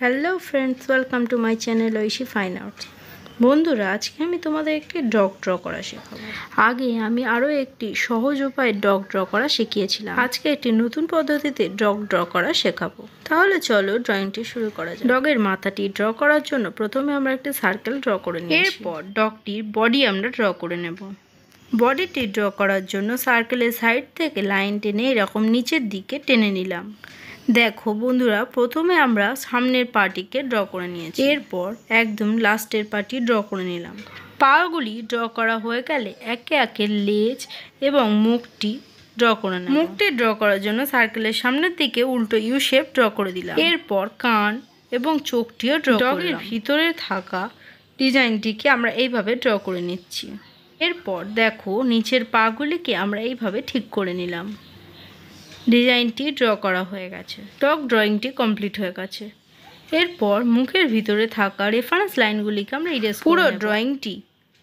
Hello friends, welcome to my channel Aishi fine arts. বন্ধুরা, আজকে আমি তোমাদের একটি ডগ ড্র করা শেখাবো। আগে আমি আরও একটি সহজ উপায়ে ডগ ড্র করা শিখিয়েছিলাম। আজকে একটি নতুন পদ্ধতিতে ডগ ড্র করা শেখাবো। তাহলে চলো ড্রয়িংটি শুরু করা যাক। ডগের মাথাটি ড্র করার জন্য প্রথমে আমরা একটি সার্কেল ড্র করে নিই। এরপর ডগটির বডি আমরা ড্র করে নেব। বডিটি ড্র করার জন্য সার্কেলের সাইড থেকে লাইন টেনে এরকম নিচের দিকে টেনে নিলাম। দেখো বন্ধুরা, প্রথমে আমরা সামনের পাটিকে ড্র করে নিয়েছি, এরপর একদম লাস্টের পাটি ড্র করে নিলাম। পাগুলি ড্র করা হয়ে গেলে একে একে লেজ এবং মুখটি ড্র করে নেব। মুখটি ড্র করার জন্য সার্কেলের সামনের দিকে উল্টো ইউ শেপ ড্র করে দিলাম। এরপর কান এবং চোখটিও ড্র করে ডগের ভিতরে থাকা ডিজাইনটিকে আমরা এইভাবে ড্র করে নিচ্ছি। এরপর দেখো নিচের পাগুলিকে আমরা এইভাবে ঠিক করে নিলাম। ডিজাইনটি ড্র করা হয়ে গেছে। ডগ ড্রয়িংটি কমপ্লিট হয়ে গেছে। এরপর মুখের ভিতরে থাকা রেফারেন্স লাইনগুলিকে আমরা ইরেজ করে পুরো ড্রয়িংটি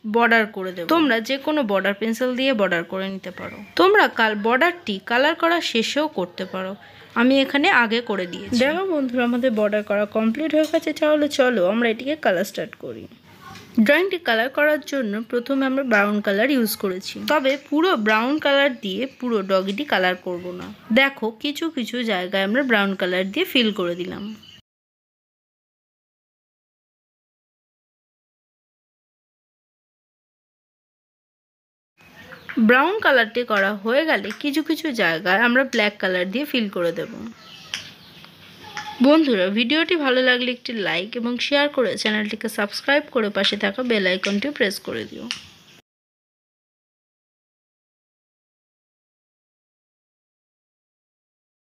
বর্ডার করে দেব। তোমরা যে কোনো বর্ডার পেন্সিল দিয়ে বর্ডার করে নিতে পারো। তোমরা বর্ডারটি কালার করা শেষেও করতে পারো। আমি এখানে আগে করে দিয়েছি। দেখো বন্ধুরা, আমাদের বর্ডার করা কমপ্লিট হয়ে গেছে। তাহলে চলো আমরা এটিকে কালার স্টার্ট করি। ড্রয়িংটি কালার করার জন্য প্রথমে আমরা ব্রাউন কালার ইউজ করেছি, তবে পুরো ব্রাউন কালার দিয়ে পুরো ডগিটি কালার করব না। দেখো কিছু কিছু জায়গায় আমরা ব্রাউন কালার দিয়ে ফিল করে দিলাম। ব্রাউন কালারটি করা হয়ে গেলে কিছু কিছু জায়গায় আমরা ব্ল্যাক কালার দিয়ে ফিল করে দেব। বন্ধুরা, ভিডিওটি ভালো লাগলে একটি লাইক এবং শেয়ার করে চ্যানেলটিকে সাবস্ক্রাইব করে পাশে থাকা বেল আইকনটি প্রেস করে দিও।